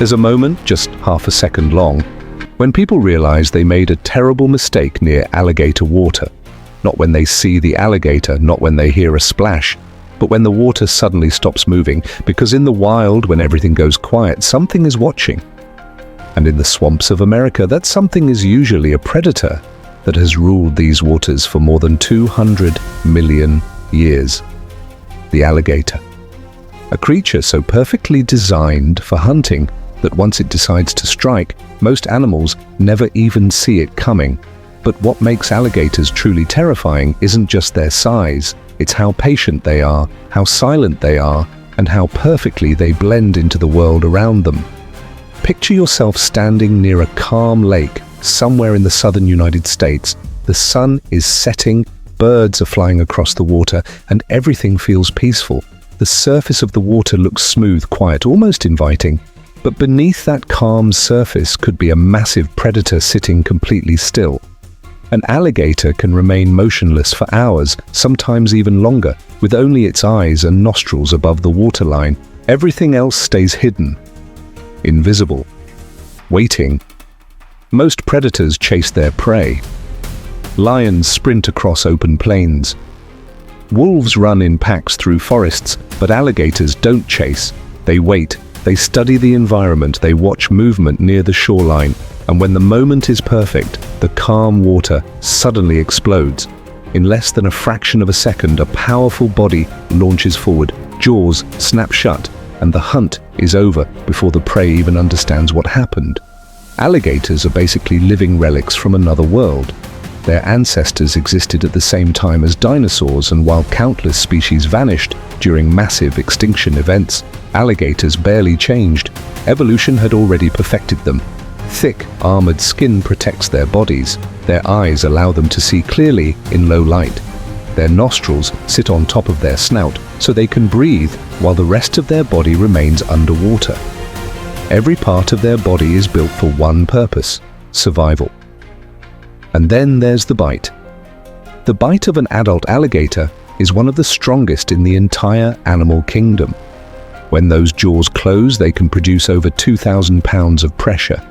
There's a moment, just half a second long, when people realize they made a terrible mistake near alligator water. Not when they see the alligator, not when they hear a splash, but when the water suddenly stops moving, because in the wild, when everything goes quiet, something is watching. And in the swamps of America, that something is usually a predator that has ruled these waters for more than 200 million years. The alligator. A creature so perfectly designed for hunting that once it decides to strike, most animals never even see it coming. But what makes alligators truly terrifying isn't just their size, it's how patient they are, how silent they are, and how perfectly they blend into the world around them. Picture yourself standing near a calm lake somewhere in the southern United States. The sun is setting, birds are flying across the water, and everything feels peaceful. The surface of the water looks smooth, quiet, almost inviting. But beneath that calm surface could be a massive predator sitting completely still. An alligator can remain motionless for hours, sometimes even longer, with only its eyes and nostrils above the waterline. Everything else stays hidden, invisible, waiting. Most predators chase their prey. Lions sprint across open plains. Wolves run in packs through forests, but alligators don't chase. They wait. They study the environment, they watch movement near the shoreline, and when the moment is perfect, the calm water suddenly explodes. In less than a fraction of a second, a powerful body launches forward, jaws snap shut, and the hunt is over before the prey even understands what happened. Alligators are basically living relics from another world. Their ancestors existed at the same time as dinosaurs, and while countless species vanished during massive extinction events, alligators barely changed. Evolution had already perfected them. Thick, armored skin protects their bodies. Their eyes allow them to see clearly in low light. Their nostrils sit on top of their snout, so they can breathe while the rest of their body remains underwater. Every part of their body is built for one purpose: survival. And then there's the bite. The bite of an adult alligator is one of the strongest in the entire animal kingdom. When those jaws close, they can produce over 2,000 pounds of pressure.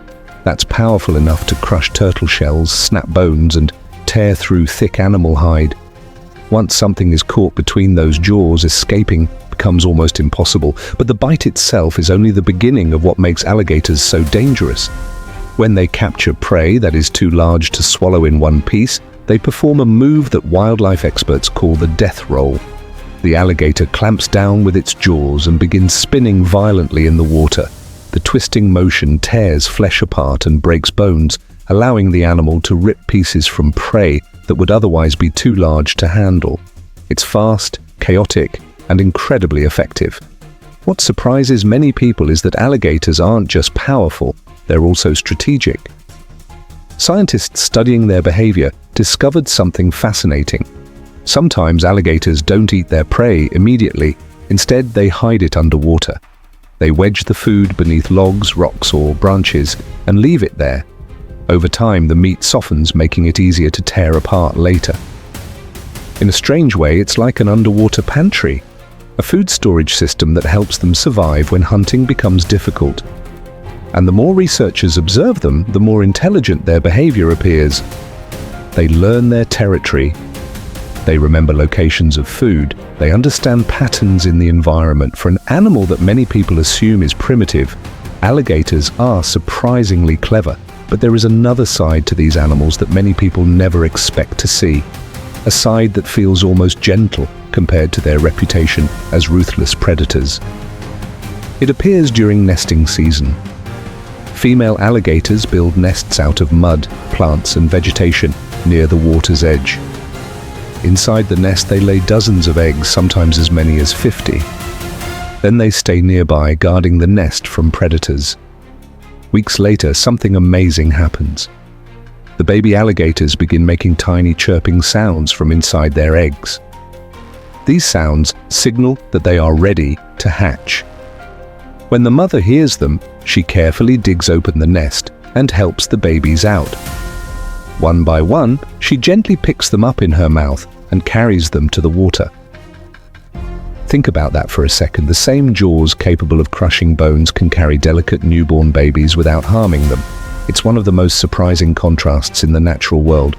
That's powerful enough to crush turtle shells, snap bones, and tear through thick animal hide. Once something is caught between those jaws, escaping becomes almost impossible. But the bite itself is only the beginning of what makes alligators so dangerous. When they capture prey that is too large to swallow in one piece, they perform a move that wildlife experts call the death roll. The alligator clamps down with its jaws and begins spinning violently in the water. The twisting motion tears flesh apart and breaks bones, allowing the animal to rip pieces from prey that would otherwise be too large to handle. It's fast, chaotic, and incredibly effective. What surprises many people is that alligators aren't just powerful, they're also strategic. Scientists studying their behavior discovered something fascinating. Sometimes alligators don't eat their prey immediately. Instead, they hide it underwater. They wedge the food beneath logs, rocks, or branches and leave it there. Over time, the meat softens, making it easier to tear apart later. In a strange way, it's like an underwater pantry, a food storage system that helps them survive when hunting becomes difficult. And the more researchers observe them, the more intelligent their behavior appears. They learn their territory. They remember locations of food. They understand patterns in the environment. For an animal that many people assume is primitive, alligators are surprisingly clever. But there is another side to these animals that many people never expect to see. A side that feels almost gentle compared to their reputation as ruthless predators. It appears during nesting season. Female alligators build nests out of mud, plants, and vegetation near the water's edge. Inside the nest, they lay dozens of eggs, sometimes as many as 50. Then they stay nearby, guarding the nest from predators. Weeks later, something amazing happens. The baby alligators begin making tiny chirping sounds from inside their eggs. These sounds signal that they are ready to hatch. When the mother hears them, she carefully digs open the nest and helps the babies out. One by one, she gently picks them up in her mouth and carries them to the water. Think about that for a second. The same jaws capable of crushing bones can carry delicate newborn babies without harming them. It's one of the most surprising contrasts in the natural world.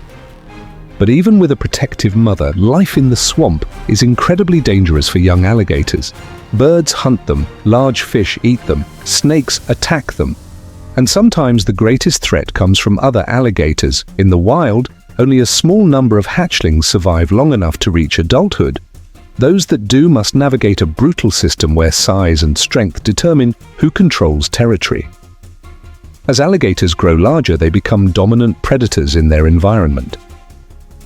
But even with a protective mother, life in the swamp is incredibly dangerous for young alligators. Birds hunt them, large fish eat them, snakes attack them. And sometimes the greatest threat comes from other alligators. In the wild, only a small number of hatchlings survive long enough to reach adulthood. Those that do must navigate a brutal system where size and strength determine who controls territory. As alligators grow larger, they become dominant predators in their environment.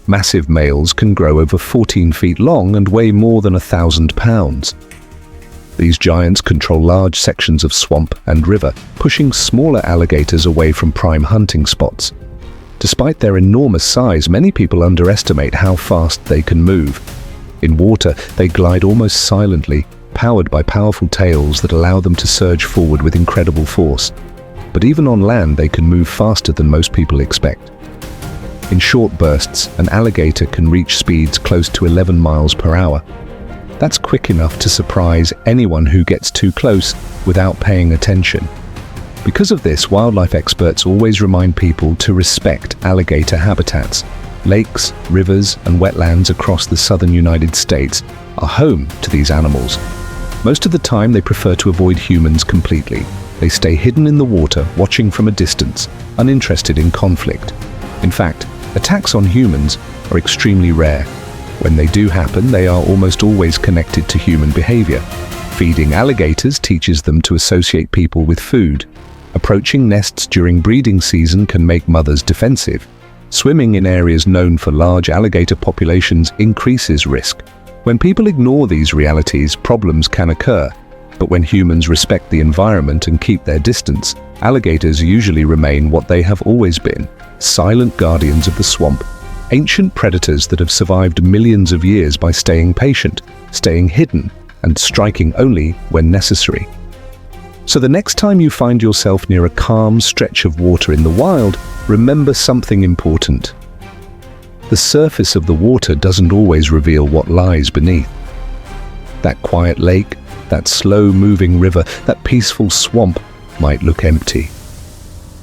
Massive males can grow over 14 feet long and weigh more than 1,000 pounds. These giants control large sections of swamp and river, pushing smaller alligators away from prime hunting spots. Despite their enormous size, many people underestimate how fast they can move. In water, they glide almost silently, powered by powerful tails that allow them to surge forward with incredible force. But even on land, they can move faster than most people expect. In short bursts, an alligator can reach speeds close to 11 miles per hour. That's quick enough to surprise anyone who gets too close without paying attention. Because of this, wildlife experts always remind people to respect alligator habitats. Lakes, rivers, and wetlands across the southern United States are home to these animals. Most of the time, they prefer to avoid humans completely. They stay hidden in the water, watching from a distance, uninterested in conflict. In fact, attacks on humans are extremely rare. When they do happen, they are almost always connected to human behavior. Feeding alligators teaches them to associate people with food. Approaching nests during breeding season can make mothers defensive. Swimming in areas known for large alligator populations increases risk. When people ignore these realities, problems can occur. But when humans respect the environment and keep their distance, alligators usually remain what they have always been: silent guardians of the swamp, ancient predators that have survived millions of years by staying patient, staying hidden, and striking only when necessary. So the next time you find yourself near a calm stretch of water in the wild, remember something important. The surface of the water doesn't always reveal what lies beneath. That quiet lake, that slow-moving river, that peaceful swamp might look empty.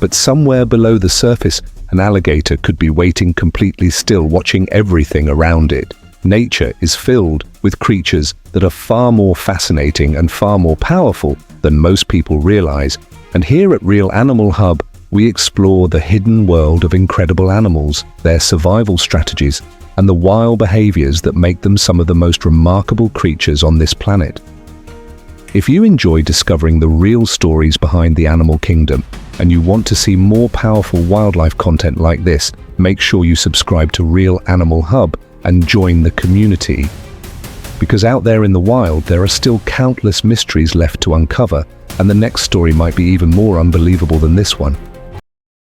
But somewhere below the surface, an alligator could be waiting completely still, watching everything around it. Nature is filled with creatures that are far more fascinating and far more powerful than most people realize. And here at Real Animal Hub, we explore the hidden world of incredible animals, their survival strategies, and the wild behaviors that make them some of the most remarkable creatures on this planet. If you enjoy discovering the real stories behind the animal kingdom, and you want to see more powerful wildlife content like this, make sure you subscribe to Real Animal Hub and join the community. Because out there in the wild, there are still countless mysteries left to uncover, and the next story might be even more unbelievable than this one.